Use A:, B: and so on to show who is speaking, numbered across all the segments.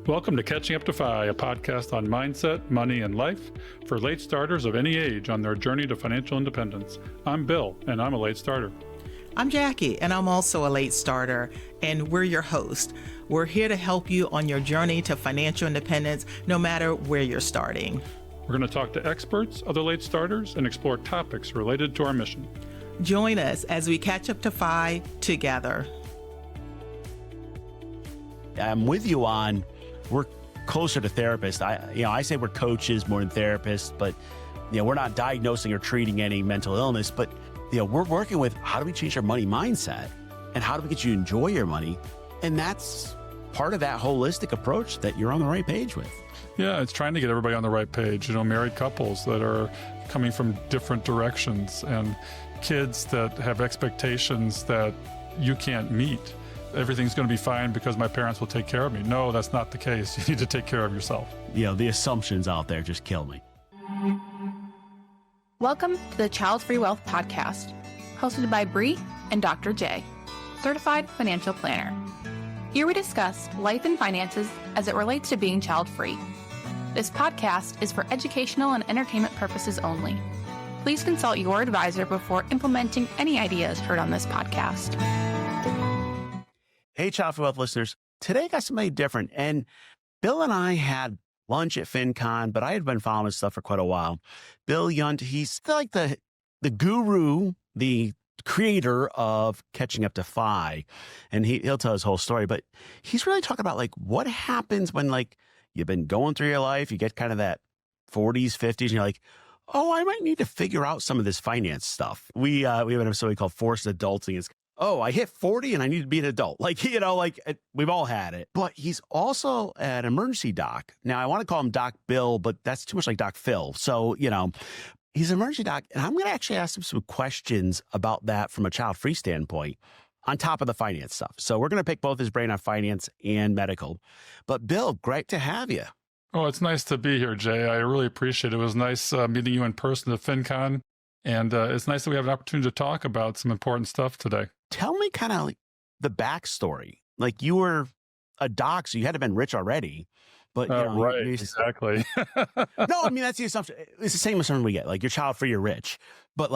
A: Welcome to Catching Up Defy, a podcast on mindset, money, and life for late starters of any age on their journey to financial independence. I'm Bill, and I'm a late starter.
B: I'm Jackie, and I'm also a late starter, and we're your host. We're here to help you on your journey to financial independence, no matter where you're starting.
A: We're going to talk to experts, other late starters, and explore topics related to our mission.
B: Join us as we catch up to FI together.
C: I'm with you on we're closer to therapists. I say we're coaches more than therapists, but we're not diagnosing or treating any mental illness. But we're working with how do we change our money mindset and how do we get you to enjoy your money, and that's part of that holistic approach that you're on the right page with.
A: Yeah, it's trying to get everybody on the right page. Married couples that are coming from different directions and kids that have expectations that you can't meet. Everything's going to be fine because my parents will take care of me. No, that's not the case. You need to take care of yourself.
C: The assumptions out there just kill me.
D: Welcome to the Childfree Wealth podcast, hosted by Bree and Dr. J, certified financial planner. Here we discuss life and finances as it relates to being child-free. This podcast is for educational and entertainment purposes only. Please consult your advisor before implementing any ideas heard on this podcast.
C: Hey, Childfree Wealth listeners. Today I got somebody different. And Bill and I had lunch at FinCon, but I had been following his stuff for quite a while. Bill Yount, he's like the guru, the creator of Catching Up Defy. And he'll tell his whole story, but he's really talking about what happens when you've been going through your life, you get kind of that 40s, 50s, and you're like, oh, I might need to figure out some of this finance stuff. We have an episode called Forced Adulting. It's, oh, I hit 40 and I need to be an adult. We've all had it. But he's also an emergency doc. Now, I want to call him Doc Bill, but that's too much like Doc Phil. So, he's an emergency doc. And I'm going to actually ask him some questions about that from a child-free standpoint on top of the finance stuff. So we're going to pick both his brain on finance and medical. But Bill, great to have you.
A: Oh, it's nice to be here, Jay. I really appreciate it. It was nice meeting you in person at FinCon. And it's nice that we have an opportunity to talk about some important stuff today.
C: Tell me kind of the backstory. You were a doc, so you had to have been rich already. But
A: right, exactly.
C: No, I mean, that's the assumption. It's the same assumption we get. You're child-free, you're rich. But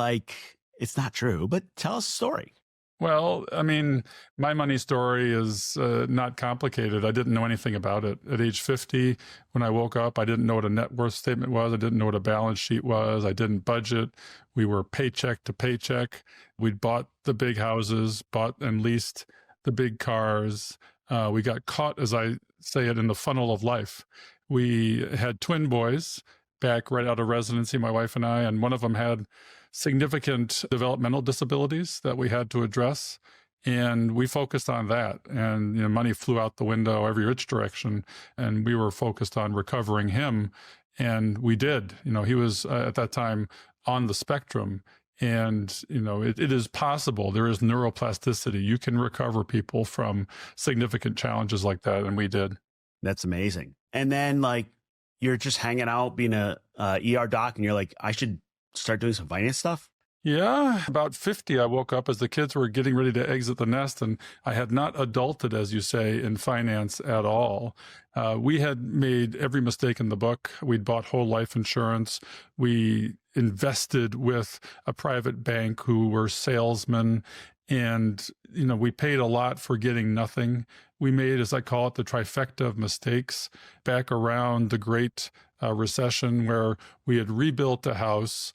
C: it's not true. But tell us a story.
A: Well, I mean, my money story is not complicated. I didn't know anything about it. At age 50, when I woke up, I didn't know what a net worth statement was. I didn't know what a balance sheet was. I didn't budget. We were paycheck to paycheck. We'd bought the big houses, bought and leased the big cars. We got caught, as I say it, in the funnel of life. We had twin boys back right out of residency, my wife and I, and one of them had significant developmental disabilities that we had to address. And we focused on that. And money flew out the window every which direction. And we were focused on recovering him. And we did. He was at that time on the spectrum. And, it is possible. There is neuroplasticity. You can recover people from significant challenges like that. And we did.
C: That's amazing. And then you're just hanging out being a ER doc and you're like, I should start doing some finance stuff?
A: Yeah, about 50, I woke up as the kids were getting ready to exit the nest, and I had not adulted, as you say, in finance at all. We had made every mistake in the book. We'd bought whole life insurance. We invested with a private bank who were salesmen, and we paid a lot for getting nothing. We made, as I call it, the trifecta of mistakes back around the Great Recession, where we had rebuilt a house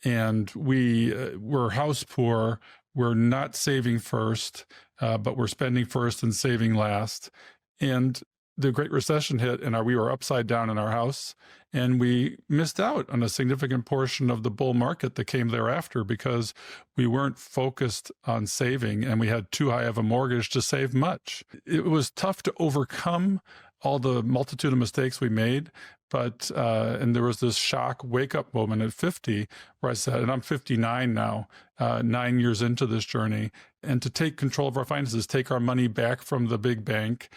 A: and we were house poor. We're not saving first, but we're spending first and saving last. And the Great Recession hit and we were upside down in our house, and we missed out on a significant portion of the bull market that came thereafter because we weren't focused on saving and we had too high of a mortgage to save much. It was tough to overcome all the multitude of mistakes we made. But, and there was this shock wake up moment at 50 where I said, and I'm 59 now, 9 years into this journey. and to take control of our finances, take our money back from the big bank,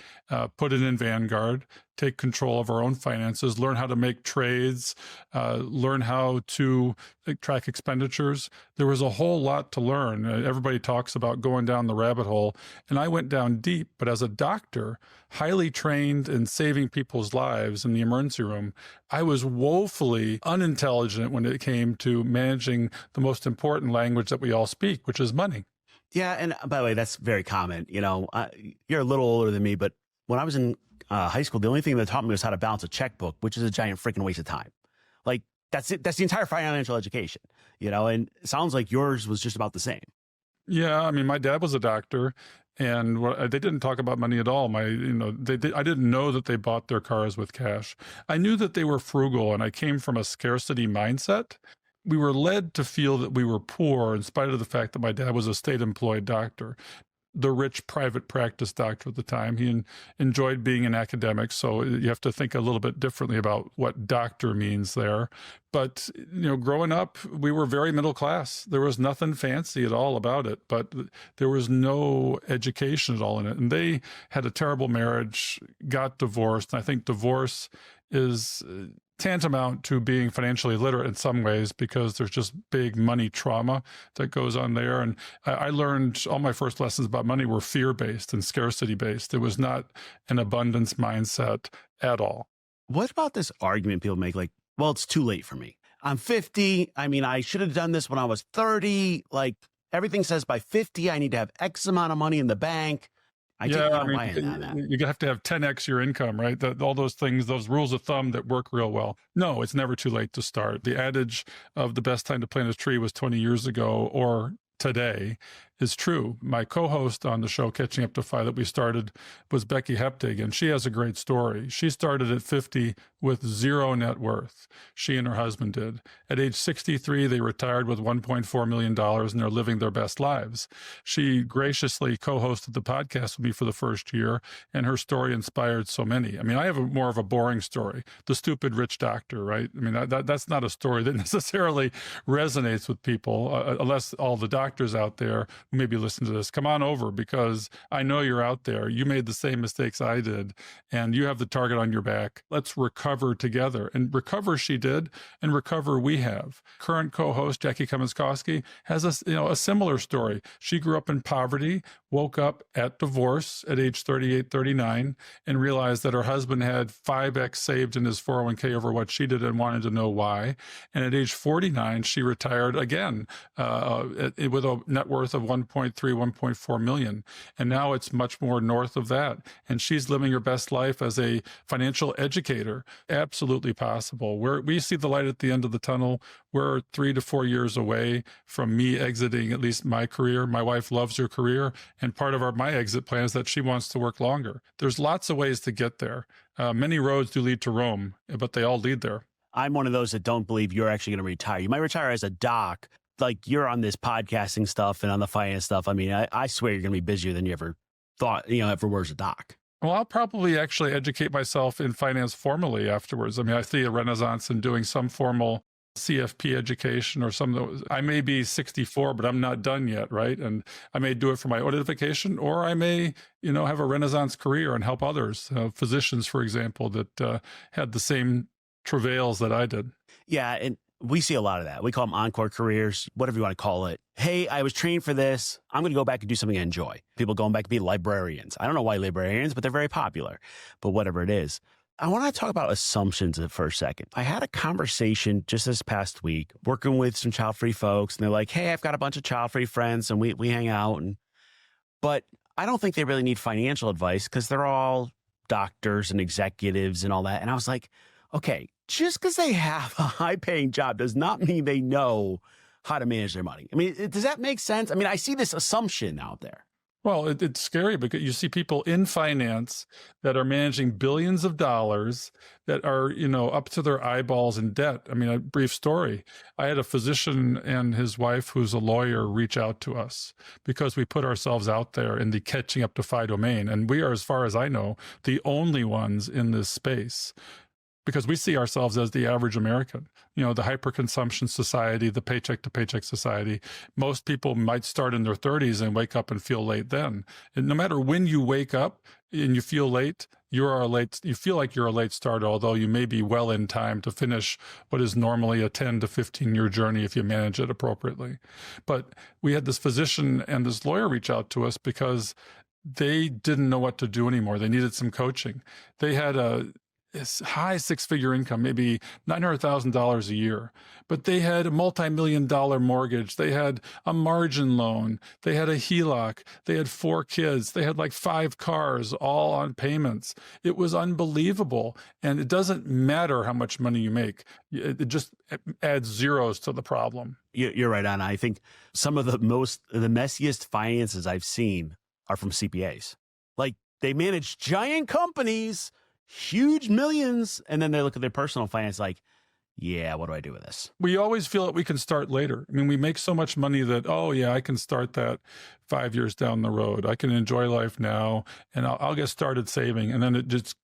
A: put it in Vanguard, take control of our own finances, learn how to make trades, learn how to track expenditures. There was a whole lot to learn. Everybody talks about going down the rabbit hole, and I went down deep. But as a doctor, highly trained in saving people's lives in the emergency room, I was woefully unintelligent when it came to managing the most important language that we all speak, which is money.
C: Yeah. And by the way, that's very common. You're a little older than me, but when I was in high school, the only thing that taught me was how to balance a checkbook, which is a giant freaking waste of time. Like, that's it. That's the entire financial education, and it sounds like yours was just about the same.
A: Yeah, I mean, my dad was a doctor, and they didn't talk about money at all. I didn't know that they bought their cars with cash. I knew that they were frugal, and I came from a scarcity mindset. We were led to feel that we were poor in spite of the fact that my dad was a state-employed doctor, the rich private practice doctor at the time. He enjoyed being an academic, so you have to think a little bit differently about what doctor means there. But, growing up, we were very middle class. There was nothing fancy at all about it, but there was no education at all in it. And they had a terrible marriage, got divorced. And I think divorce is tantamount to being financially literate in some ways, because there's just big money trauma that goes on there. And I learned all my first lessons about money were fear-based and scarcity-based. It was not an abundance mindset at all.
C: What about this argument people make? Like, well, it's too late for me. I'm 50. I mean, I should have done this when I was 30. Like, everything says by 50, I need to have X amount of money in the bank. You have to have 10x your income, right? All those things, those rules of thumb that work real well. No, it's never too late to start. The adage of the best time to plant a tree was 20 years ago or today is true. My co-host on the show, Catching Up to Fi, that we started was Becky Heptig, and she has a great story. She started at 50 with zero net worth. She and her husband did. At age 63, they retired with $1.4 million, and they're living their best lives. She graciously co-hosted the podcast with me for the first year, and her story inspired so many. I mean, I have more of a boring story, the stupid rich doctor, right? I mean, that's not a story that necessarily resonates with people, unless all the doctors out there maybe listen to this, come on over, because I know you're out there. You made the same mistakes I did, and you have the target on your back. Let's recover together. And recover she did, and recover we have. Current co-host Jackie Cummins-Koski has a similar story. She grew up in poverty, woke up at divorce at age 38, 39, and realized that her husband had 5x saved in his 401k over what she did and wanted to know why. And at age 49, she retired again with a net worth of 1.3, 1.4 million. And now it's much more north of that. And she's living her best life as a financial educator. Absolutely possible. We see the light at the end of the tunnel. We're 3 to 4 years away from me exiting at least my career. My wife loves her career. And part of my exit plan is that she wants to work longer. There's lots of ways to get there. Many roads do lead to Rome, but they all lead there. I'm one of those that don't believe you're actually going to retire. You might retire as a doc. Like, you're on this podcasting stuff and on the finance stuff. I mean, I swear you're going to be busier than you ever thought, ever were as a doc.
A: Well, I'll probably actually educate myself in finance formally afterwards. I mean, I see a renaissance in doing some formal CFP education or some. I may be 64, but I'm not done yet, right? And I may do it for my own edification, or I may, have a renaissance career and help others, physicians, for example, that had the same travails that I did.
C: Yeah, and we see a lot of that. We call them encore careers, whatever you want to call it. Hey, I was trained for this. I'm going to go back and do something I enjoy. People going back to be librarians. I don't know why librarians, but they're very popular. But whatever it is. I want to talk about assumptions for a second. I had a conversation just this past week working with some child-free folks, and they're like, hey, I've got a bunch of child-free friends, and we hang out. But I don't think they really need financial advice because they're all doctors and executives and all that. And I was like, okay, just because they have a high-paying job does not mean they know how to manage their money. I mean, does that make sense? I mean, I see this assumption out there.
A: Well, it's scary because you see people in finance that are managing billions of dollars that are, up to their eyeballs in debt. I mean, a brief story. I had a physician and his wife, who's a lawyer, reach out to us because we put ourselves out there in the Catching Up to Fi domain. And we are, as far as I know, the only ones in this space. because we see ourselves as the average American, the hyperconsumption society, the paycheck to paycheck society. Most people might start in their 30s and wake up and feel late then. And no matter when you wake up and you feel late, you feel like you're a late starter, although you may be well in time to finish what is normally a 10 to 15 year journey if you manage it appropriately. But we had this physician and this lawyer reach out to us because they didn't know what to do anymore. They needed some coaching. They had a high six-figure income, maybe $900,000 a year, but they had a multi-million-dollar mortgage. They had a margin loan. They had a HELOC. They had 4 kids. They had like 5 cars, all on payments. It was unbelievable. And it doesn't matter how much money you make. It just adds zeros to the problem.
C: You're right on. I think some of the messiest finances I've seen are from CPAs. Like, they manage giant companies, huge millions, and then they look at their personal finance like, yeah, what do I do with this?
A: We always feel that we can start later. I mean, we make so much money that, oh yeah, I can start that 5 years down the road. I can enjoy life now, and I'll get started saving. And then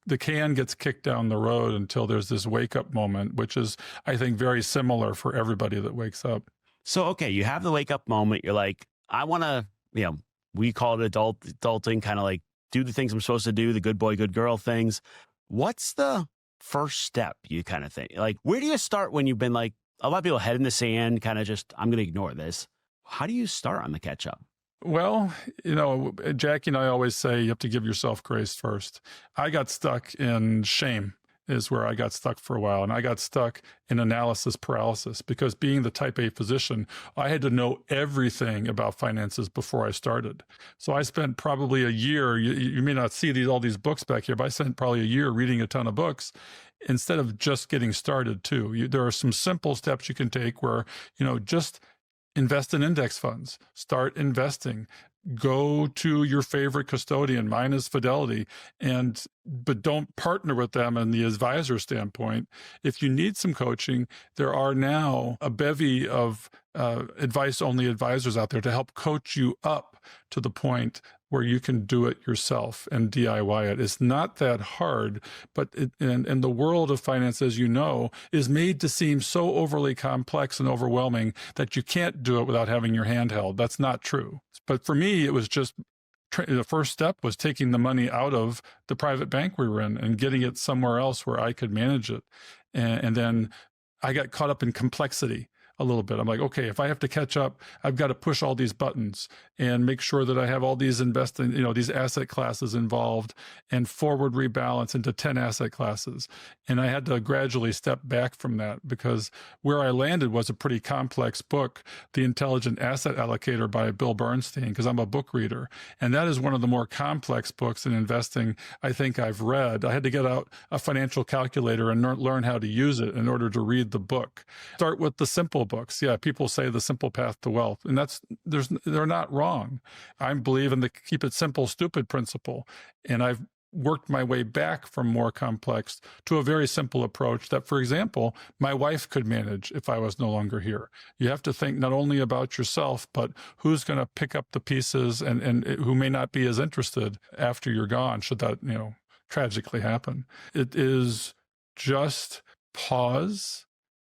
A: the can gets kicked down the road until there's this wake up moment, which is, I think, very similar for everybody that wakes up.
C: So, okay, you have the wake up moment. You're like, I want to, we call it adulting, kind of like do the things I'm supposed to do, the good boy, good girl things. What's the first step, you kind of think? Like, where do you start when you've been like, a lot of people head in the sand, kind of just, I'm going to ignore this. How do you start on the catch up?
A: Well, Jackie and I always say you have to give yourself grace first. I got stuck in shame is where I got stuck for a while. And I got stuck in analysis paralysis because being the type A physician, I had to know everything about finances before I started. So I spent probably a year, you may not see all these books back here, but I spent probably a year reading a ton of books instead of just getting started too. There are some simple steps you can take where, just invest in index funds, start investing, go to your favorite custodian. Mine is Fidelity, but don't partner with them in the advisor standpoint. If you need some coaching, there are now a bevy of advice-only advisors out there to help coach you up to the point where you can do it yourself and DIY it. It's not that hard, but and the world of finance, as you know, is made to seem so overly complex and overwhelming that you can't do it without having your hand held. That's not true. But for me, it was just the first step was taking the money out of the private bank we were in and getting it somewhere else where I could manage it. And then I got caught up in complexity a little bit. I'm like, okay, if I have to catch up, I've got to push all these buttons and make sure that I have all these these asset classes involved and forward rebalance into 10 asset classes. And I had to gradually step back from that because where I landed was a pretty complex book, The Intelligent Asset Allocator by Bill Bernstein, because I'm a book reader. And that is one of the more complex books in investing I think I've read. I had to get out a financial calculator and learn how to use it in order to read the book. Start with the simple books. Yeah, people say the simple path to wealth, and they're not wrong. I believe in the keep it simple, stupid principle, and I've worked my way back from more complex to a very simple approach that, for example, my wife could manage if I was no longer here. You have to think not only about yourself, but who's going to pick up the pieces and who may not be as interested after you're gone, should that, tragically happen. It is just pause,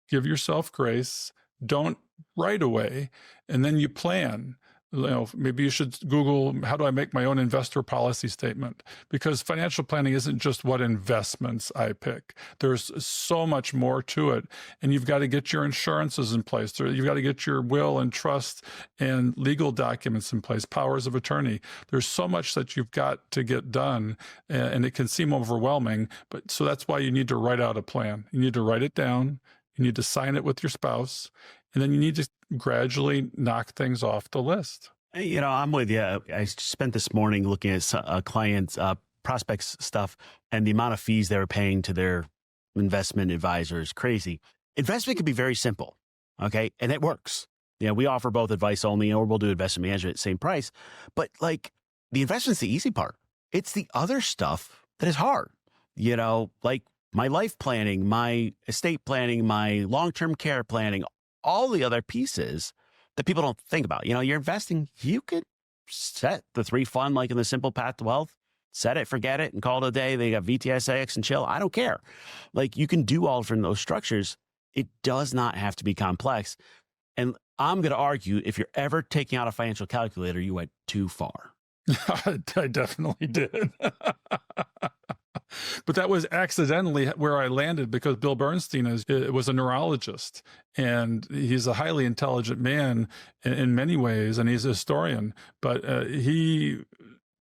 A: give yourself grace, don't right away, and then you plan. Maybe you should Google, how do I make my own investor policy statement? Because financial planning isn't just what investments I pick. There's so much more to it. And you've got to get your insurances in place. You've got to get your will and trust and legal documents in place, powers of attorney. There's so much that you've got to get done, and it can seem overwhelming. So that's why you need to write out a plan. You need to write it down. You need to sign it with your spouse, and then you need to gradually knock things off the list.
C: I'm with you. I spent this morning looking at a client's prospects stuff, and the amount of fees they were paying to their investment advisor is crazy. Investment can be very simple, okay? And it works. We offer both advice only, or we'll do investment management at the same price. But like the investment's the easy part. It's the other stuff that is hard, like my life planning, my estate planning, my long-term care planning, all the other pieces that people don't think about. You're investing, you could set the 3 fund like in the Simple Path to Wealth, set it, forget it, and call it a day. They got VTSAX and chill. I don't care. Like, you can do all from those structures. It does not have to be complex. And I'm going to argue, if you're ever taking out a financial calculator, you went too far.
A: I definitely did. But that was accidentally where I landed, because Bill Bernstein was a neurologist, and he's a highly intelligent man in many ways, and he's a historian. But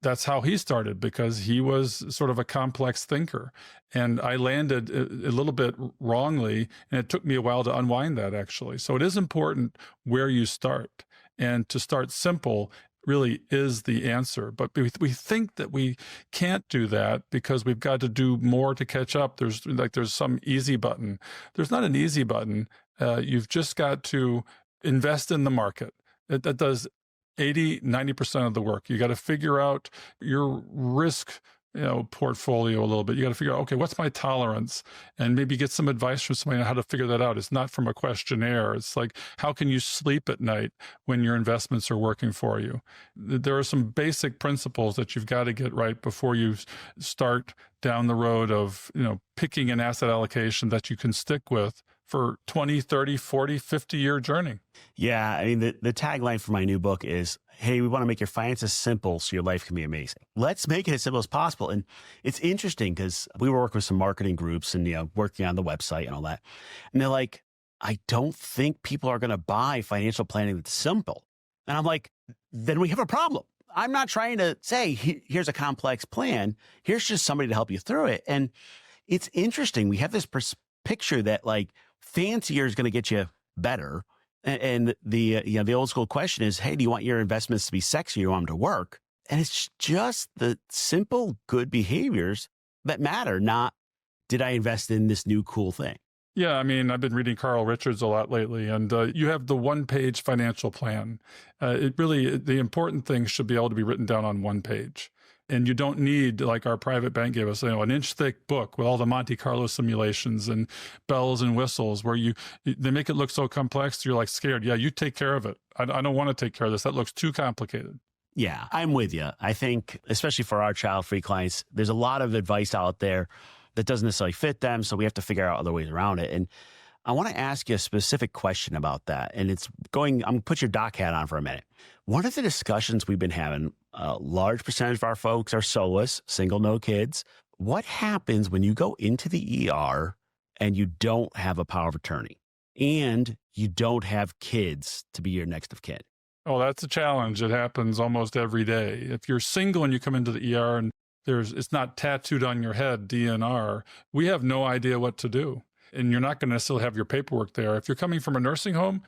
A: that's how he started, because he was sort of a complex thinker. And I landed a little bit wrongly, and it took me a while to unwind that, actually. So it is important where you start, and to start simple really is the answer. But we think that we can't do that because we've got to do more to catch up. There's some easy button. There's not an easy button. You've just got to invest in the market. That does 80-90% of the work. You got to figure out your risk portfolio a little bit. You got to figure out, okay, what's my tolerance? And maybe get some advice from somebody on how to figure that out. It's not from a questionnaire. It's like, how can you sleep at night when your investments are working for you? There are some basic principles that you've got to get right before you start down the road of, picking an asset allocation that you can stick with for 20, 30, 40, 50-year journey.
C: Yeah, I mean, the tagline for my new book is, hey, we want to make your finances simple so your life can be amazing. Let's make it as simple as possible. And it's interesting because we were working with some marketing groups and, working on the website and all that. And they're like, I don't think people are going to buy financial planning that's simple. And I'm like, then we have a problem. I'm not trying to say, here's a complex plan. Here's just somebody to help you through it. And it's interesting. We have this picture that like fancier is going to get you better. And the old school question is, hey, do you want your investments to be sexy or you want them to work? And it's just the simple good behaviors that matter, not did I invest in this new cool thing?
A: Yeah, I mean, I've been reading Carl Richards a lot lately, and you have the one-page financial plan. The important things should be able to be written down on one page. And you don't need, like our private bank gave us, an inch-thick book with all the Monte Carlo simulations and bells and whistles where they make it look so complex, you're like scared. Yeah, you take care of it. I don't want to take care of this. That looks too complicated.
C: Yeah, I'm with you. I think, especially for our child-free clients, there's a lot of advice out there that doesn't necessarily fit them, so we have to figure out other ways around it. And I want to ask you a specific question about that. And I'm going to put your doc hat on for a minute. One of the discussions we've been having, a large percentage of our folks are soloists, single, no kids. What happens when you go into the ER and you don't have a power of attorney and you don't have kids to be your next of kin?
A: Oh, that's a challenge. It happens almost every day. If you're single and you come into the ER and it's not tattooed on your head, DNR, we have no idea what to do. And you're not going to necessarily have your paperwork there. If you're coming from a nursing home,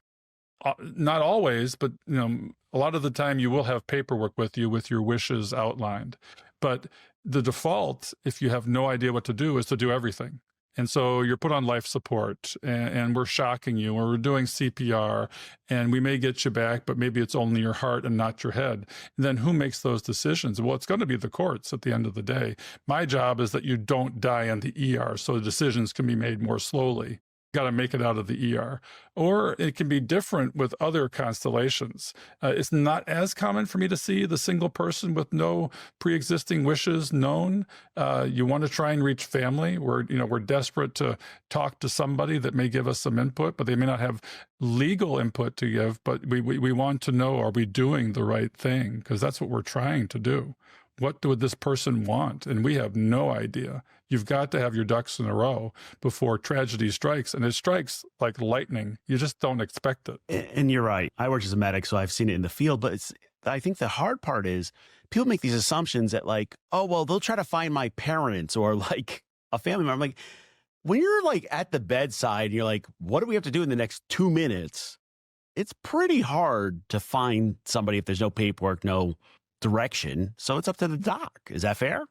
A: not always, but a lot of the time you will have paperwork with you with your wishes outlined. But the default, if you have no idea what to do, is to do everything. And so you're put on life support, and we're shocking you, or we're doing CPR, and we may get you back, but maybe it's only your heart and not your head. And then who makes those decisions? Well, it's going to be the courts at the end of the day. My job is that you don't die in the ER, so the decisions can be made more slowly. Got to make it out of the ER. Or it can be different with other constellations. It's not as common for me to see the single person with no pre-existing wishes known. You want to try and reach family. We're desperate to talk to somebody that may give us some input, but they may not have legal input to give. But we want to know, are we doing the right thing? Because that's what we're trying to do. What would this person want? And we have no idea. You've got to have your ducks in a row before tragedy strikes. And it strikes like lightning. You just don't expect it.
C: And you're right. I worked as a medic, so I've seen it in the field. But I think the hard part is people make these assumptions that like, oh, well, they'll try to find my parents or like a family member. I'm like, when you're like at the bedside and you're like, what do we have to do in the next 2 minutes? It's pretty hard to find somebody if there's no paperwork, no direction. So it's up to the doc. Is that fair?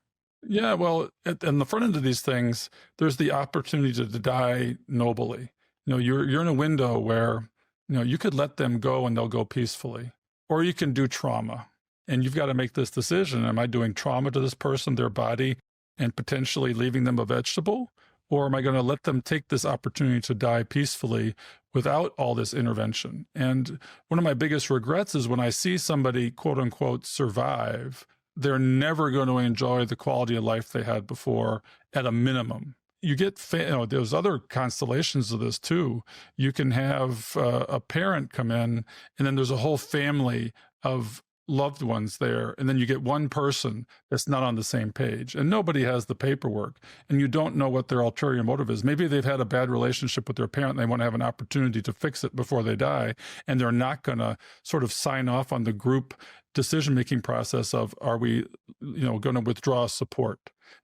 A: Yeah, well, on the front end of these things, there's the opportunity to die nobly. You're in a window where, you could let them go and they'll go peacefully, or you can do trauma. And you've got to make this decision. Am I doing trauma to this person, their body, and potentially leaving them a vegetable? Or am I going to let them take this opportunity to die peacefully without all this intervention? And one of my biggest regrets is when I see somebody, quote unquote, survive, they're never going to enjoy the quality of life they had before at a minimum. You get, there's other constellations of this too. You can have a parent come in, and then there's a whole family of loved ones there, and then you get one person that's not on the same page, and nobody has the paperwork, and you don't know what their ulterior motive is. Maybe they've had a bad relationship with their parent, and they want to have an opportunity to fix it before they die, and they're not going to sort of sign off on the group decision-making process of, are we, going to withdraw support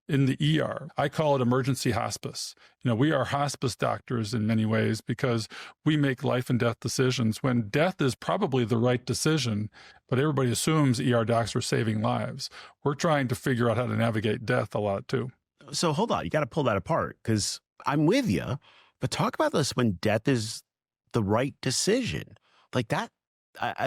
A: in the ER? I call it emergency hospice. We are hospice doctors in many ways because we make life and death decisions when death is probably the right decision, but everybody assumes ER docs are saving lives. We're trying to figure out how to navigate death a lot too.
C: So hold on, you got to pull that apart, because I'm with you, but talk about this when death is the right decision. Like that,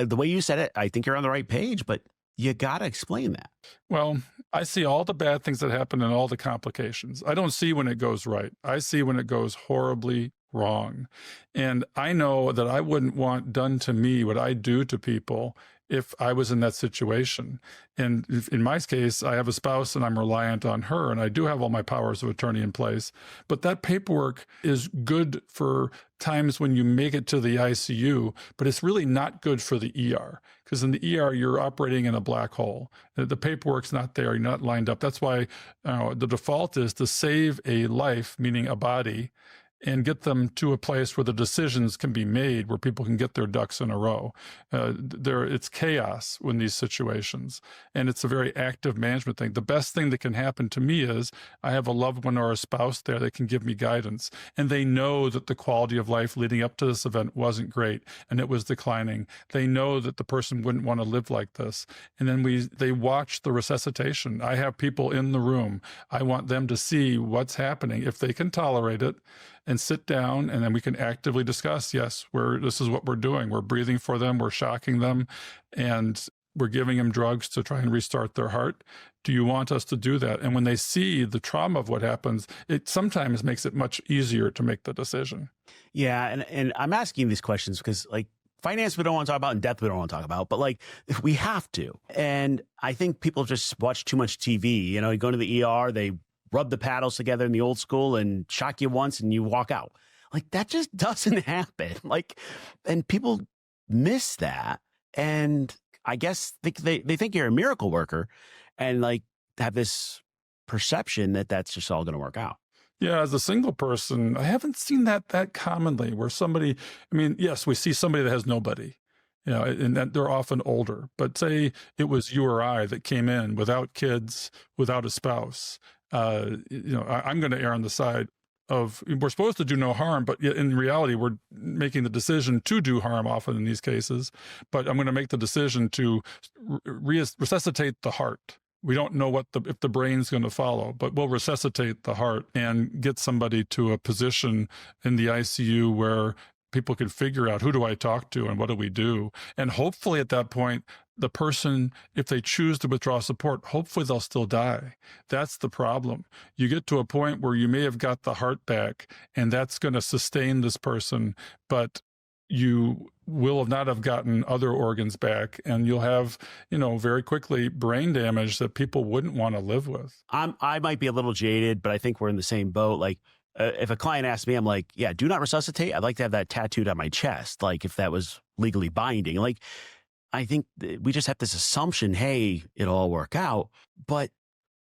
C: the way you said it, I think you're on the right page, but you got to explain that.
A: Well, I see all the bad things that happen and all the complications. I don't see when it goes right. I see when it goes horribly wrong. And I know that I wouldn't want done to me what I do to people if I was in that situation. And in my case, I have a spouse and I'm reliant on her, and I do have all my powers of attorney in place. But that paperwork is good for times when you make it to the ICU, but it's really not good for the ER, because in the ER, you're operating in a black hole. The paperwork's not there. You're not lined up. That's why the default is to save a life, meaning a body, and get them to a place where the decisions can be made, where people can get their ducks in a row. It's chaos in these situations, and it's a very active management thing. The best thing that can happen to me is I have a loved one or a spouse there that can give me guidance, and they know that the quality of life leading up to this event wasn't great, and it was declining. They know that the person wouldn't want to live like this, and then they watch the resuscitation. I have people in the room. I want them to see what's happening, if they can tolerate it, and sit down, and then we can actively discuss, yes, this is what we're doing. We're breathing for them, we're shocking them, and we're giving them drugs to try and restart their heart. Do you want us to do that? And when they see the trauma of what happens, it sometimes makes it much easier to make the decision.
C: Yeah, and I'm asking these questions because, like, finance we don't want to talk about, and death we don't want to talk about, but like we have to. And I think people just watch too much TV. You go to the ER, they rub the paddles together in the old school and shock you once and you walk out. Like, that just doesn't happen. And people miss that. And I guess they think you're a miracle worker, and have this perception that that's just all going to work out.
A: Yeah, as a single person, I haven't seen that commonly, where somebody, yes, we see somebody that has nobody, and that they're often older, but say it was you or I that came in without kids, without a spouse. I'm going to err on the side of, we're supposed to do no harm, but yet in reality, we're making the decision to do harm often in these cases. But I'm going to make the decision to resuscitate the heart. We don't know if the brain's going to follow, but we'll resuscitate the heart and get somebody to a position in the ICU where people can figure out, who do I talk to and what do we do? And hopefully at that point, the person, if they choose to withdraw support, hopefully they'll still die. That's the problem. You get to a point where you may have got the heart back, and that's going to sustain this person, but you will not have gotten other organs back, and you'll have, very quickly brain damage that people wouldn't want to live with.
C: I might be a little jaded, but I think we're in the same boat. If a client asks me, I'm like, yeah, do not resuscitate. I'd like to have that tattooed on my chest. If that was legally binding, I think we just have this assumption, hey, it'll all work out, but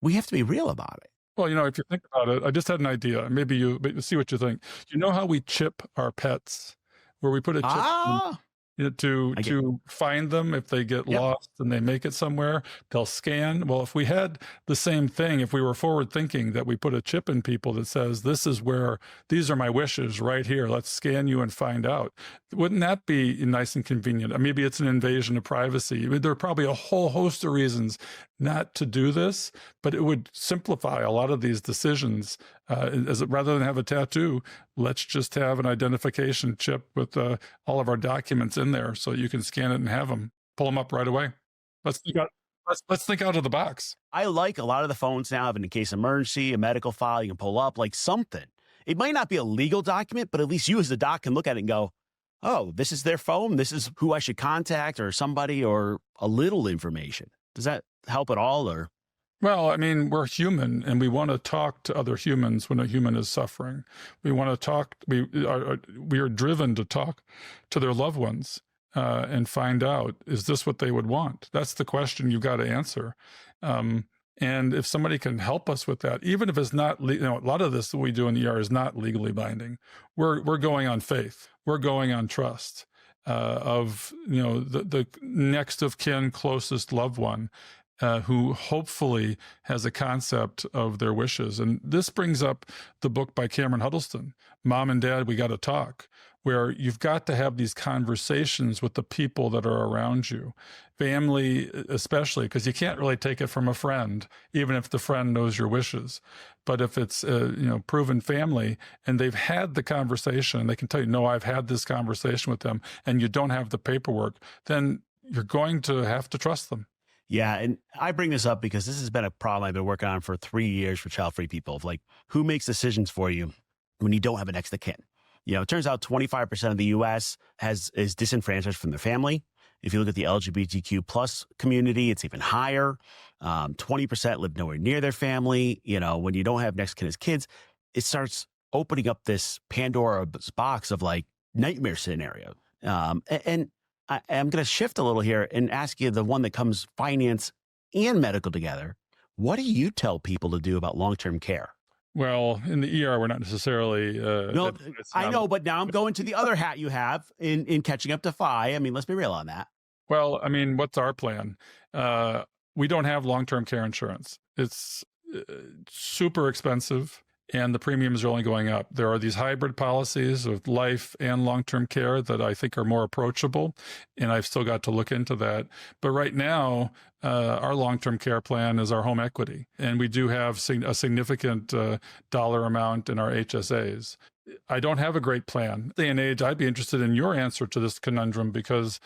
C: we have to be real about it.
A: Well, if you think about it, I just had an idea. Maybe you see what you think. You know how we chip our pets, where we put a chip to find them if they get lost and they make it somewhere, they'll scan. Well, if we had the same thing, if we were forward thinking, that we put a chip in people that says, these are my wishes right here, let's scan you and find out. Wouldn't that be nice and convenient? Maybe it's an invasion of privacy. There are probably a whole host of reasons not to do this, but it would simplify a lot of these decisions. Rather than have a tattoo, let's just have an identification chip with all of our documents in there, so you can scan it and have them, pull them up right away. Let's think out of the box.
C: I like a lot of the phones now have, in case of emergency, a medical file you can pull up, something. It might not be a legal document, but at least you as the doc can look at it and go, oh, this is their phone, this is who I should contact, or somebody, or a little information. Does that help at all? Or
A: Well, I mean, we're human, and we want to talk to other humans when a human is suffering. We want to talk. We are driven to talk to their loved ones and find out, is this what they would want? That's the question you've got to answer. And if somebody can help us with that, even if it's not, a lot of this that we do in ER is not legally binding. We're going on faith. We're going on trust of the next of kin, closest loved one. Who hopefully has a concept of their wishes. And this brings up the book by Cameron Huddleston, Mom and Dad, We Got to Talk, where you've got to have these conversations with the people that are around you, family especially, because you can't really take it from a friend, even if the friend knows your wishes. But if it's proven family and they've had the conversation and they can tell you, no, I've had this conversation with them, and you don't have the paperwork, then you're going to have to trust them.
C: yeah, and I bring this up because this has been a problem I've been working on for 3 years for child-free people, of like, who makes decisions for you when you don't have a next of kin? It turns out 25% of the U.S. is disenfranchised from their family. If you look at the LGBTQ plus community, it's even higher. 20% live nowhere near their family. When you don't have next of kin as kids, it starts opening up this Pandora's box of like nightmare scenario. And I'm going to shift a little here and ask you the one that comes finance and medical together. What do you tell people to do about long-term care?
A: Well, in the ER, we're not necessarily.
C: No, I know, but now I'm going to the other hat you have in catching up to Defy. I mean, let's be real on that.
A: Well, I mean, what's our plan? We don't have long-term care insurance. It's super expensive, and the premiums are only going up. There are these hybrid policies of life and long-term care that I think are more approachable, and I've still got to look into that. But right now, our long-term care plan is our home equity, and we do have a significant dollar amount in our HSAs. I don't have a great plan. Day and age, I'd be interested in your answer to this conundrum, because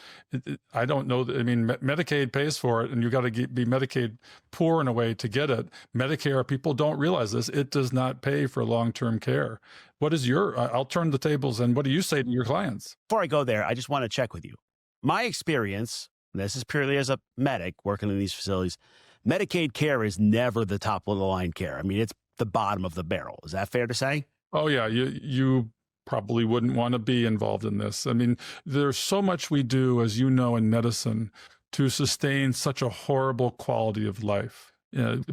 A: I don't know. I mean, Medicaid pays for it, and you got to be Medicaid poor in a way to get it. Medicare, people don't realize this. It does not pay for long-term care. What is I'll turn the tables, and what do you say to your clients?
C: Before I go there, I just want to check with you. My experience, this is purely as a medic working in these facilities, Medicaid care is never the top of the line care. I mean, it's the bottom of the barrel. Is that fair to say?
A: Oh, yeah. You probably wouldn't want to be involved in this. I mean, there's so much we do, as you know, in medicine to sustain such a horrible quality of life.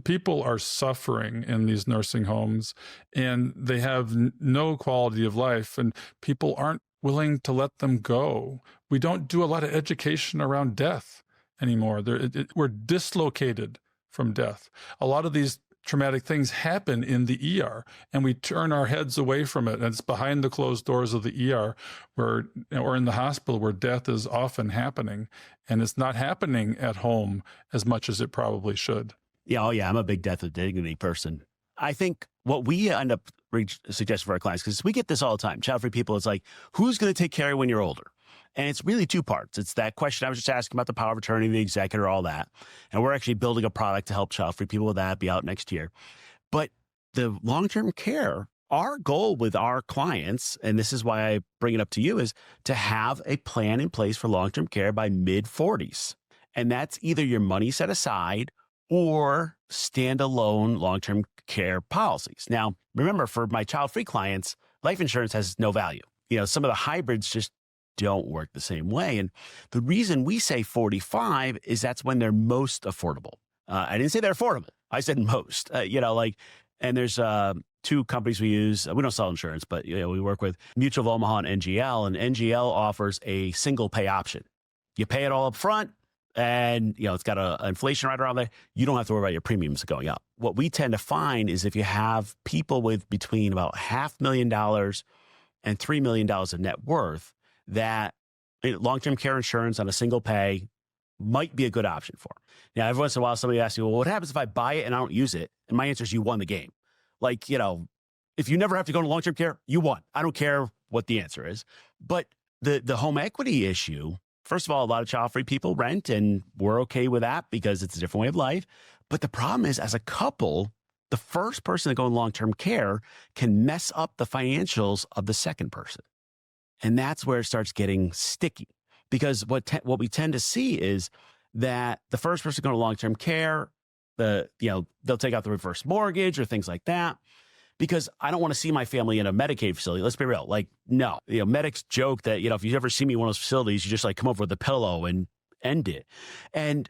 A: People are suffering in these nursing homes, and they have no quality of life, and people aren't willing to let them go. We don't do a lot of education around death anymore. We're dislocated from death. A lot of these traumatic things happen in the ER, and we turn our heads away from it. And it's behind the closed doors of the ER or in the hospital, where death is often happening, and it's not happening at home as much as it probably should.
C: Yeah. Oh, yeah. I'm a big death with dignity person. I think what we end up suggesting for our clients, because we get this all the time, child-free people, it's like, who's going to take care of you when you're older? And it's really two parts. It's that question I was just asking about the power of attorney, the executor, all that. And we're actually building a product to help child-free people with that, be out next year. But the long-term care, our goal with our clients, and this is why I bring it up to you, is to have a plan in place for long-term care by mid-40s. And that's either your money set aside or standalone long-term care policies. Now, remember, for my child-free clients, life insurance has no value. Some of the hybrids just don't work the same way. And the reason we say 45 is that's when they're most affordable. I didn't say they're affordable. I said most, and there's two companies we use. We don't sell insurance, but we work with Mutual of Omaha and NGL, and NGL offers a single pay option. You pay it all up front, and it's got an inflation rider on there. You don't have to worry about your premiums going up. What we tend to find is if you have people with between about $500,000 and $3 million of net worth, that long-term care insurance on a single pay might be a good option for them. Now, every once in a while, somebody asks you, well, what happens if I buy it and I don't use it? And my answer is, you won the game. If you never have to go to long-term care, you won. I don't care what the answer is. But the home equity issue, first of all, a lot of child-free people rent, and we're okay with that because it's a different way of life. But the problem is, as a couple, the first person to go in long-term care can mess up the financials of the second person. And that's where it starts getting sticky, because what we tend to see is that the first person go to long-term care, they'll take out the reverse mortgage or things like that, because I don't want to see my family in a Medicaid facility. Let's be real. Like, no, medics joke that, if you ever see me in one of those facilities, you just like come over with a pillow and end it. And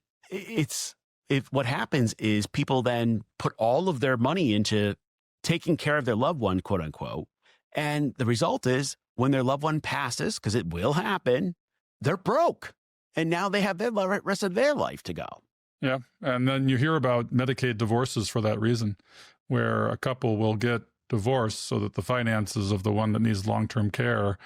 C: what happens is people then put all of their money into taking care of their loved one, quote unquote. And the result is when their loved one passes, because it will happen, they're broke. And now they have the rest of their life to go.
A: Yeah. And then you hear about Medicaid divorces for that reason, where a couple will get divorced so that the finances of the one that needs long-term care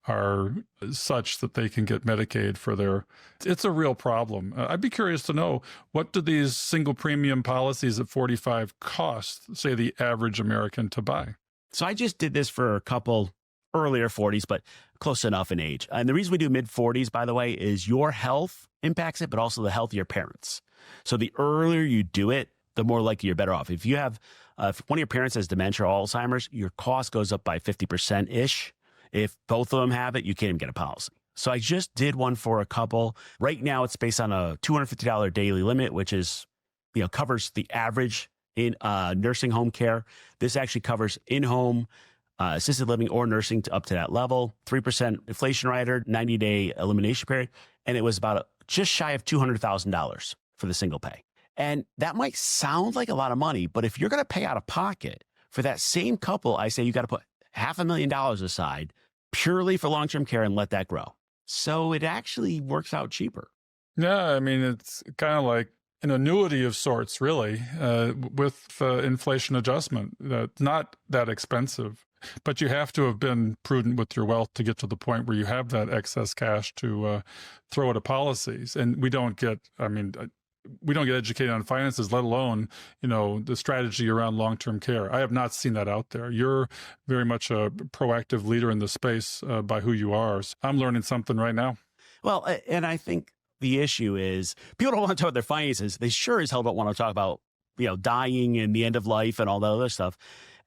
A: are such that they can get Medicaid for their... It's a real problem. I'd be curious to know, what do these single premium policies at 45 cost, say, the average American to buy?
C: So I just did this for a couple earlier 40s, but close enough in age. And the reason we do mid 40s, by the way, is your health impacts it, but also the health of your parents. So the earlier you do it, the more likely you're better off. If you have, if one of your parents has dementia or Alzheimer's, your cost goes up by 50%-ish. If both of them have it, you can't even get a policy. So I just did one for a couple. Right now, it's based on a $250 daily limit, which is, covers the average in nursing home care. This actually covers in-home, assisted living or nursing up to that level. 3% inflation rider, 90-day elimination period. And it was about just shy of $200,000 for the single pay. And that might sound like a lot of money, but if you're going to pay out of pocket for that same couple, I say you got to put $500,000 aside purely for long-term care and let that grow. So it actually works out cheaper.
A: Yeah, I mean, it's kind of like an annuity of sorts, really, with inflation adjustment. Not that expensive, but you have to have been prudent with your wealth to get to the point where you have that excess cash to throw at policies. And we don't get educated on finances, let alone, the strategy around long-term care. I have not seen that out there. You're very much a proactive leader in the space by who you are. So I'm learning something right now.
C: Well, and I think the issue is people don't want to talk about their finances. They sure as hell don't want to talk about, dying and the end of life and all that other stuff.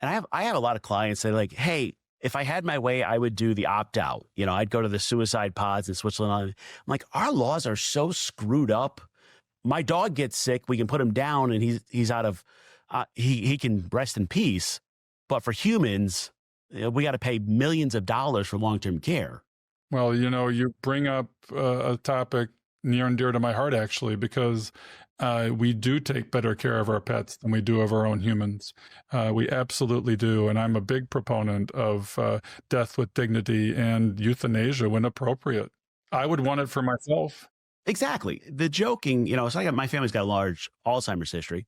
C: And I have a lot of clients that are like, hey, if I had my way, I would do the opt-out. I'd go to the suicide pods in Switzerland. I'm like, our laws are so screwed up. My dog gets sick, we can put him down and he's out of, he can rest in peace. But for humans, we got to pay millions of dollars for long-term care.
A: Well, you bring up a topic near and dear to my heart, actually, because we do take better care of our pets than we do of our own humans. We absolutely do. And I'm a big proponent of death with dignity and euthanasia when appropriate. I would want it for myself.
C: Exactly. The joking, so my family's got a large Alzheimer's history.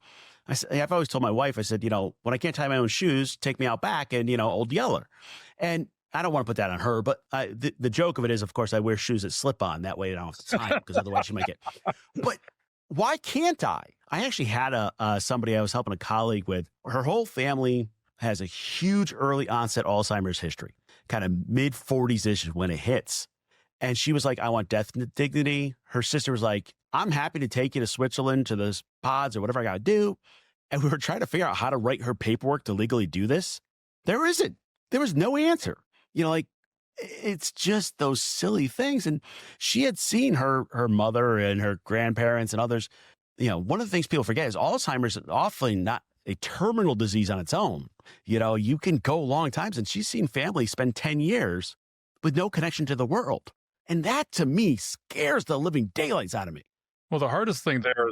C: I've always told my wife, I said, when I can't tie my own shoes, take me out back and, old Yeller. And I don't want to put that on her, but the joke of it is, of course, I wear shoes that slip on. That way I don't have to tie them because otherwise she might get. But why can't I? I actually had somebody I was helping a colleague with. Her whole family has a huge early onset Alzheimer's history, kind of mid 40s-ish when it hits. And she was like, I want death with dignity. Her sister was like, I'm happy to take you to Switzerland to those pods or whatever I got to do. And we were trying to figure out how to write her paperwork to legally do this. There was no answer. It's just those silly things. And she had seen her mother and her grandparents and others. One of the things people forget is Alzheimer's is awfully not a terminal disease on its own. You can go long times, and she's seen families spend 10 years with no connection to the world. And that, to me, scares the living daylights out of me.
A: Well, the hardest thing there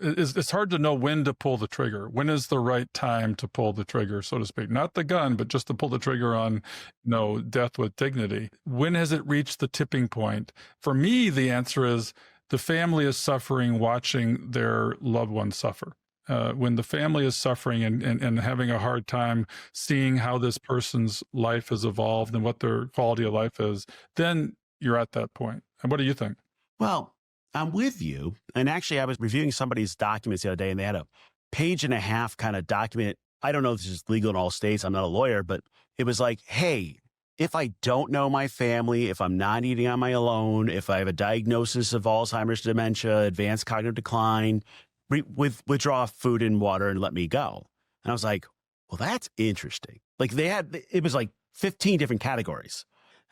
A: is it's hard to know when to pull the trigger. When is the right time to pull the trigger, so to speak? Not the gun, but just to pull the trigger on, death with dignity. When has it reached the tipping point? For me, the answer is the family is suffering watching their loved one suffer. When the family is suffering and having a hard time seeing how this person's life has evolved and what their quality of life is, then you're at that point. And what do you think?
C: Well, I'm with you. And actually, I was reviewing somebody's documents the other day, and they had a 1.5-page kind of document. I don't know if this is legal in all states. I'm not a lawyer, but it was like, hey, if I don't know my family, if I'm not eating on my own, if I have a diagnosis of Alzheimer's, dementia, advanced cognitive decline, withdraw food and water and let me go. And I was like, well, that's interesting. Like it was like 15 different categories.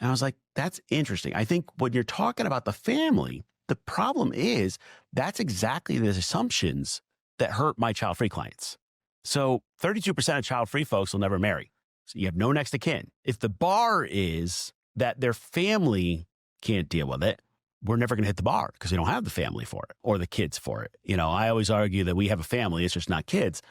C: And I was like, that's interesting. I think when you're talking about the family, the problem is that's exactly the assumptions that hurt my child-free clients. So 32% of child-free folks will never marry. So you have no next of kin. If the bar is that their family can't deal with it, we're never going to hit the bar because we don't have the family for it or the kids for it. I always argue that we have a family, it's just not kids.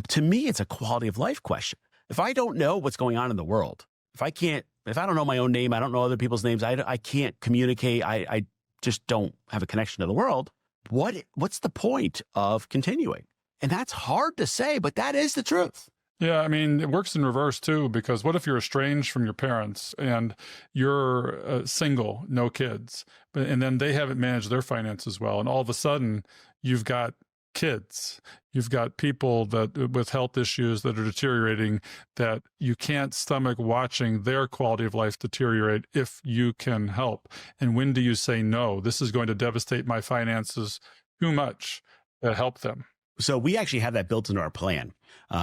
C: To me, it's a quality of life question. If I don't know what's going on in the world, if I don't know my own name, I don't know other people's names, I can't communicate, I just don't have a connection to the world, what's the point of continuing? And that's hard to say, but that is the truth.
A: Yeah, I mean, it works in reverse too, because what if you're estranged from your parents and you're single, no kids, and then they haven't managed their finances well, and all of a sudden you've got kids, you've got people that with health issues that are deteriorating, that you can't stomach watching their quality of life deteriorate if you can help. And when do you say, no, this is going to devastate my finances too much to help them?
C: So we actually have that built into our plan.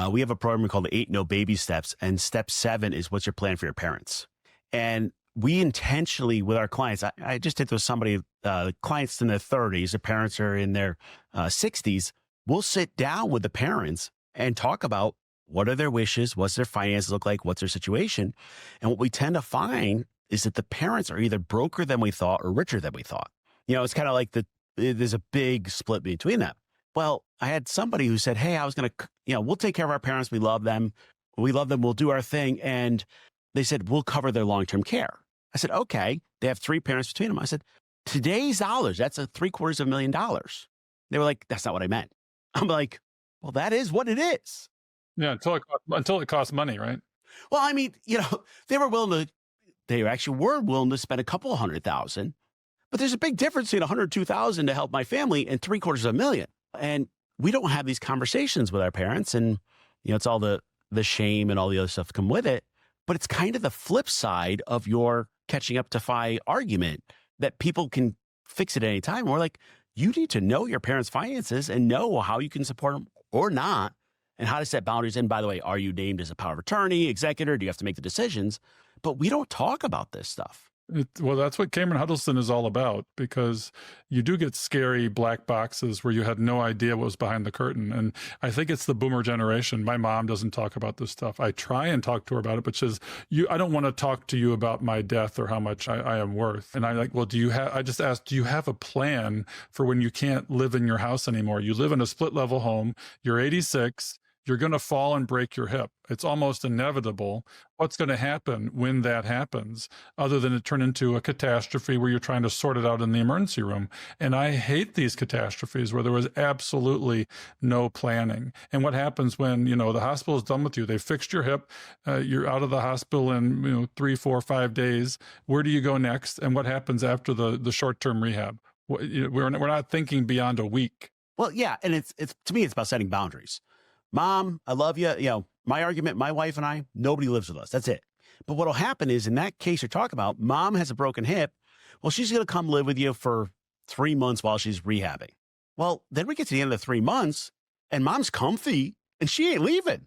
C: We have a program called the 8 No Baby Steps, and step 7 is what's your plan for your parents. And we intentionally, with our clients, I just did this with somebody, clients in their 30s, the parents are in their 60s. We'll sit down with the parents and talk about what are their wishes, what's their finances look like, what's their situation. And what we tend to find is that the parents are either broker than we thought or richer than we thought. It's kind of like there's a big split between them. Well, I had somebody who said, hey, I was going to, we'll take care of our parents. We love them. We'll do our thing. And they said, we'll cover their long-term care. I said, okay. They have 3 parents between them. I said, today's dollars, that's $750,000. They were like, that's not what I meant. I'm like, well, that is what it is.
A: Yeah, until it costs money, right?
C: Well, I mean, they actually were willing to spend a couple of $100,000, but there's a big difference between $102,000 to help my family and $750,000. And we don't have these conversations with our parents, and it's all the shame and all the other stuff come with it. But it's kind of the flip side of your catching up to FI argument that people can fix it at any time. We're like, you need to know your parents' finances and know how you can support them or not, and how to set boundaries. And by the way, are you named as a power of attorney, executor? Do you have to make the decisions? But we don't talk about this stuff.
A: Well, that's what Cameron Huddleston is all about, because you do get scary black boxes where you had no idea what was behind the curtain. And I think it's the boomer generation. My mom doesn't talk about this stuff. I try and talk to her about it, but she says, I don't want to talk to you about my death or how much I am worth. And I'm like, well, I just asked, do you have a plan for when you can't live in your house anymore? You live in a split level home. You're 86. You're going to fall and break your hip. It's almost inevitable. What's going to happen when that happens, other than it turn into a catastrophe where you're trying to sort it out in the emergency room? And I hate these catastrophes where there was absolutely no planning. And what happens when, the hospital is done with you? They fixed your hip. You're out of the hospital in 3, 4, 5 days. Where do you go next? And what happens after the short-term rehab? We're not thinking beyond a week.
C: Well, yeah. And it's to me, it's about setting boundaries. Mom, I love you. My argument, my wife and I, nobody lives with us. That's it. But what'll happen is, in that case you're talking about, mom has a broken hip. Well, she's going to come live with you for 3 months while she's rehabbing. Well, then we get to the end of the 3 months and mom's comfy and she ain't leaving.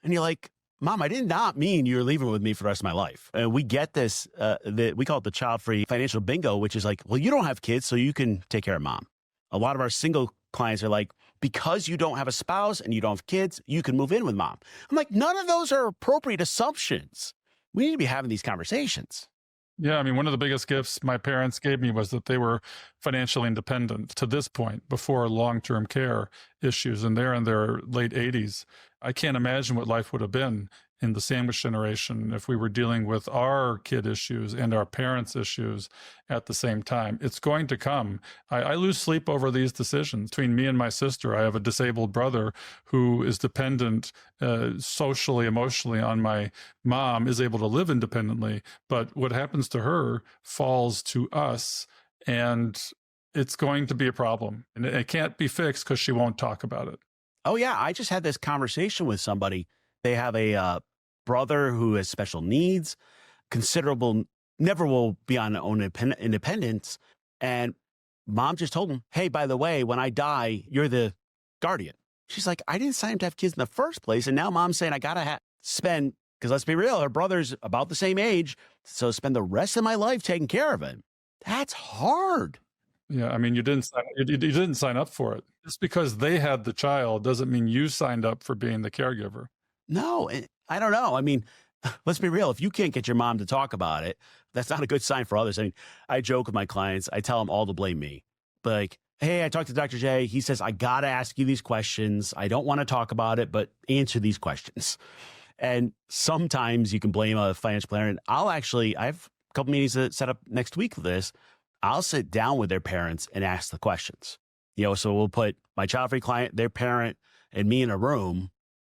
C: And you're like, Mom, I did not mean you're leaving with me for the rest of my life. And we get this, we call it the child-free financial bingo, which is like, well, you don't have kids, so you can take care of mom. A lot of our single clients are like, because you don't have a spouse and you don't have kids, you can move in with mom. I'm like, none of those are appropriate assumptions. We need to be having these conversations.
A: Yeah, I mean, one of the biggest gifts my parents gave me was that they were financially independent to this point, before long-term care issues, and they're in their late 80s. I can't imagine what life would have been in the sandwich generation if we were dealing with our kid issues and our parents' issues at the same time. It's going to come. I lose sleep over these decisions. Between me and my sister, I have a disabled brother who is dependent socially, emotionally on my mom, is able to live independently, but what happens to her falls to us, and it's going to be a problem. And it can't be fixed because she won't talk about it.
C: Oh, yeah. I just had this conversation with somebody. They have a brother who has special needs, considerable, never will be on own independence. And mom just told him, hey, by the way, when I die, you're the guardian. She's like, I didn't sign him to have kids in the first place. And now mom's saying I got to spend, because let's be real, her brother's about the same age. So spend the rest of my life taking care of him. That's hard.
A: Yeah, I mean, you didn't sign up for it. Just because they had the child doesn't mean you signed up for being the caregiver.
C: No, I don't know. I mean, let's be real. If you can't get your mom to talk about it, that's not a good sign for others. I mean, I joke with my clients. I tell them all to blame me. But like, hey, I talked to Dr. J. He says, I got to ask you these questions. I don't want to talk about it, but answer these questions. And sometimes you can blame a financial planner. And I have a couple meetings that set up next week for this. I'll sit down with their parents and ask the questions. So we'll put my child-free client, their parent, and me in a room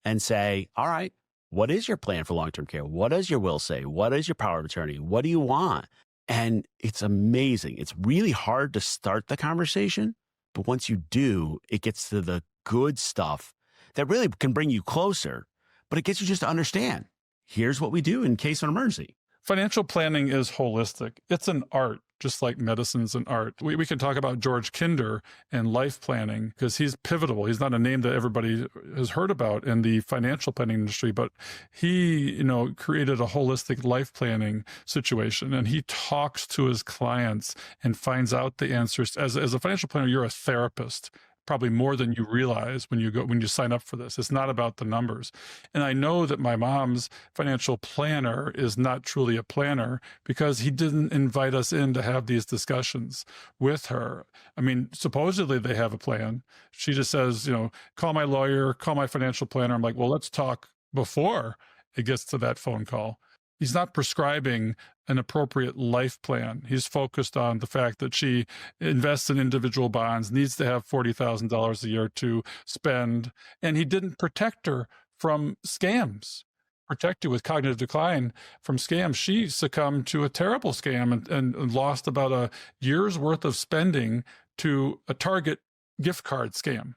C: and say, all right, what is your plan for long-term care? What does your will say? What is your power of attorney? What do you want? And it's amazing. It's really hard to start the conversation, but once you do, it gets to the good stuff that really can bring you closer, but it gets you just to understand. Here's what we do in case of an emergency.
A: Financial planning is holistic. It's an art, just like medicine's an art. We can talk about George Kinder and life planning because he's pivotal. He's not a name that everybody has heard about in the financial planning industry, but he, created a holistic life planning situation, and he talks to his clients and finds out the answers. As a financial planner, you're a therapist. Probably more than you realize when you sign up for this. It's not about the numbers. And I know that my mom's financial planner is not truly a planner because he didn't invite us in to have these discussions with her. I mean, supposedly they have a plan. She just says, call my lawyer, call my financial planner. I'm like, well, let's talk before it gets to that phone call. He's not prescribing an appropriate life plan. He's focused on the fact that she invests in individual bonds, needs to have $40,000 a year to spend, and he didn't protect her from scams, protect her with cognitive decline from scams. She succumbed to a terrible scam and lost about a year's worth of spending to a Target gift card scam.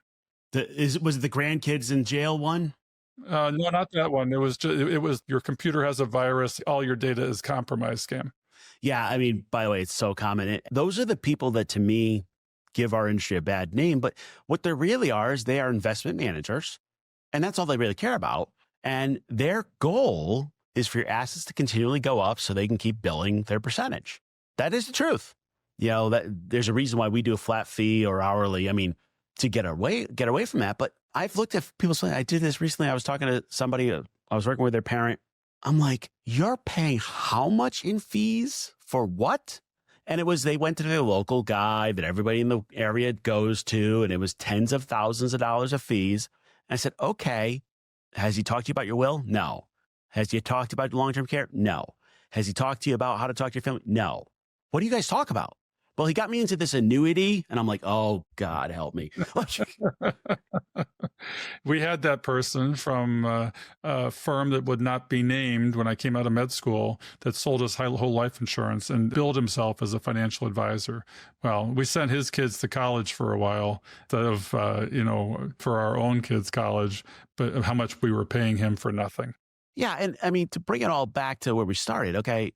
C: Was it the grandkids in jail one?
A: No, not that one. It was your computer has a virus. All your data is compromised scam.
C: Yeah. I mean, by the way, it's so common. Those are the people that to me give our industry a bad name, but what they really are is they are investment managers, and that's all they really care about. And their goal is for your assets to continually go up so they can keep billing their percentage. That is the truth. That there's a reason why we do a flat fee or hourly. I mean, to get away from that. But I've looked at people saying, I did this recently. I was talking to somebody, I was working with their parent. I'm like, you're paying how much in fees for what? And they went to their local guy that everybody in the area goes to, and it was tens of thousands of dollars of fees. And I said, okay, has he talked to you about your will? No. Has he talked about long-term care? No. Has he talked to you about how to talk to your family? No. What do you guys talk about? Well, he got me into this annuity, and I'm like, oh, God, help me.
A: We had that person from a firm that would not be named when I came out of med school that sold us whole life insurance and billed himself as a financial advisor. Well, we sent his kids to college for a while instead of, for our own kids' college, but how much we were paying him for nothing.
C: Yeah. And I mean, to bring it all back to where we started, okay,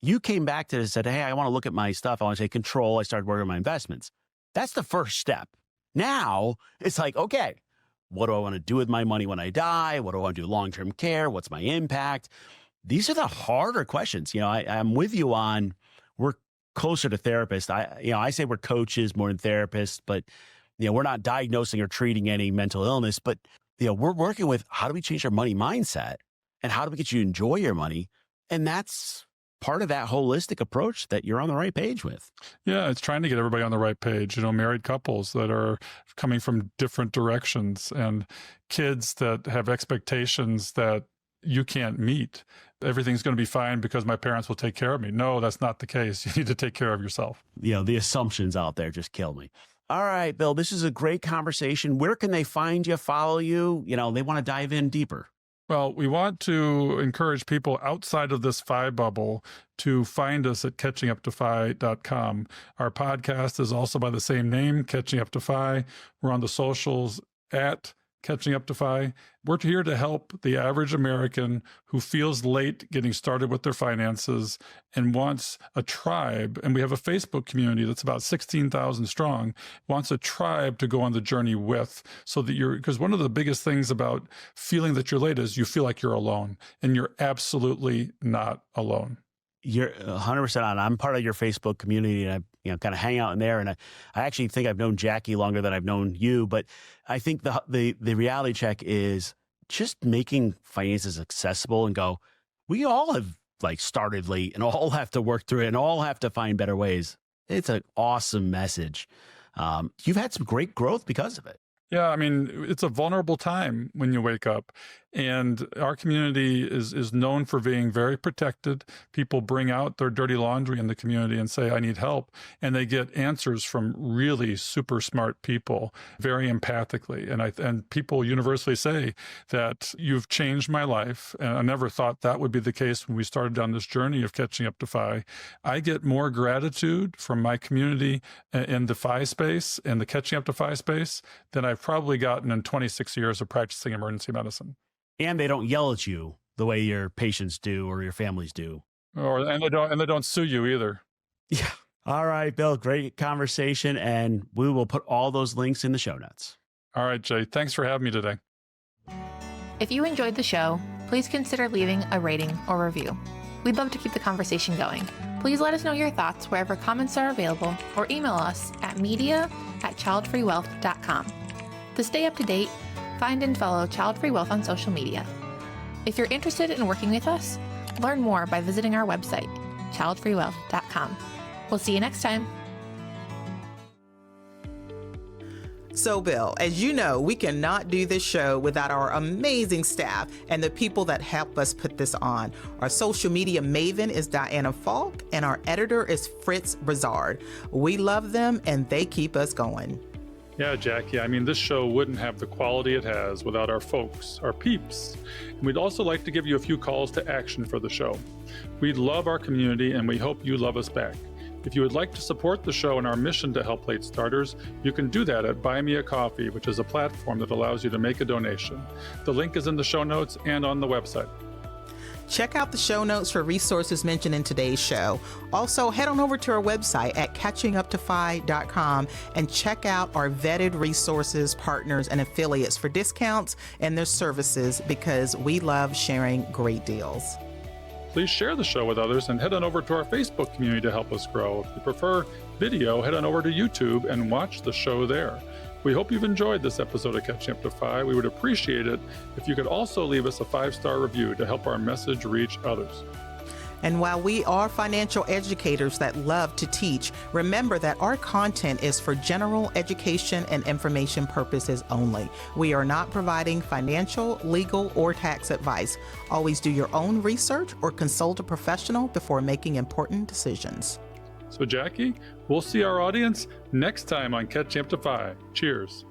C: you came back to this and said, hey, I want to look at my stuff. I want to take control. I started working on my investments. That's the first step. Now it's like, okay, what do I want to do with my money when I die? What do I want to do long-term care? What's my impact? These are the harder questions. I'm with you on we're closer to therapists. I say we're coaches more than therapists, but we're not diagnosing or treating any mental illness, but we're working with how do we change our money mindset and how do we get you to enjoy your money? And that's part of that holistic approach that you're on the right page with.
A: Yeah, it's trying to get everybody on the right page. Married couples that are coming from different directions and kids that have expectations that you can't meet. Everything's going to be fine because my parents will take care of me. No, that's not the case. You need to take care of yourself.
C: The assumptions out there just kill me. All right, Bill, this is a great conversation. Where can they find you, follow you? They want to dive in deeper.
A: Well, we want to encourage people outside of this FI bubble to find us at CatchingUpToFi.com. Our podcast is also by the same name, Catching Up to Fi. We're on the socials at Catching Up to Fi. We're here to help the average American who feels late getting started with their finances and wants a tribe. And we have a Facebook community that's about 16,000 strong, wants a tribe to go on the journey with so that because one of the biggest things about feeling that you're late is you feel like you're alone, and you're absolutely not alone.
C: You're 100% on. I'm part of your Facebook community, and I kind of hang out in there. And I actually think I've known Jackie longer than I've known you. But I think the reality check is just making finances accessible and go, we all have started late and all have to work through it and all have to find better ways. It's an awesome message. You've had some great growth because of it.
A: Yeah, I mean, it's a vulnerable time when you wake up. And our community is known for being very protected. People bring out their dirty laundry in the community and say, I need help. And they get answers from really super smart people very empathically. And people universally say that you've changed my life. And I never thought that would be the case when we started down this journey of catching up to FI. I get more gratitude from my community in the FI space and the catching up to FI space than I've probably gotten in 26 years of practicing emergency medicine.
C: And they don't yell at you the way your patients do or your families do.
A: And they don't sue you either.
C: Yeah. All right, Bill, great conversation. And we will put all those links in the show notes.
A: All right, Jay. Thanks for having me today.
D: If you enjoyed the show, please consider leaving a rating or review. We'd love to keep the conversation going. Please let us know your thoughts wherever comments are available or email us at media@childfreewealth.com. To stay up to date, find and follow Childfree Wealth on social media. If you're interested in working with us, learn more by visiting our website, childfreewealth.com. We'll see you next time.
B: So, Bill, as you know, we cannot do this show without our amazing staff and the people that help us put this on. Our social media maven is Diana Falk, and our editor is Fritz Brizard. We love them, and they keep us going.
A: Yeah, Jackie, I mean, this show wouldn't have the quality it has without our folks, our peeps. And we'd also like to give you a few calls to action for the show. We love our community, and we hope you love us back. If you would like to support the show and our mission to help late starters, you can do that at Buy Me a Coffee, which is a platform that allows you to make a donation. The link is in the show notes and on the website.
B: Check out the show notes for resources mentioned in today's show. Also, head on over to our website at catchinguptofi.com and check out our vetted resources, partners, and affiliates for discounts and their services, because we love sharing great deals.
A: Please share the show with others and head on over to our Facebook community to help us grow. If you prefer video, head on over to YouTube and watch the show there. We hope you've enjoyed this episode of Catching Up to FI. We would appreciate it if you could also leave us a 5-star review to help our message reach others.
B: And while we are financial educators that love to teach, remember that our content is for general education and information purposes only. We are not providing financial, legal, or tax advice. Always do your own research or consult a professional before making important decisions.
A: So, Jackie, we'll see our audience next time on Catching Up to FI. Cheers.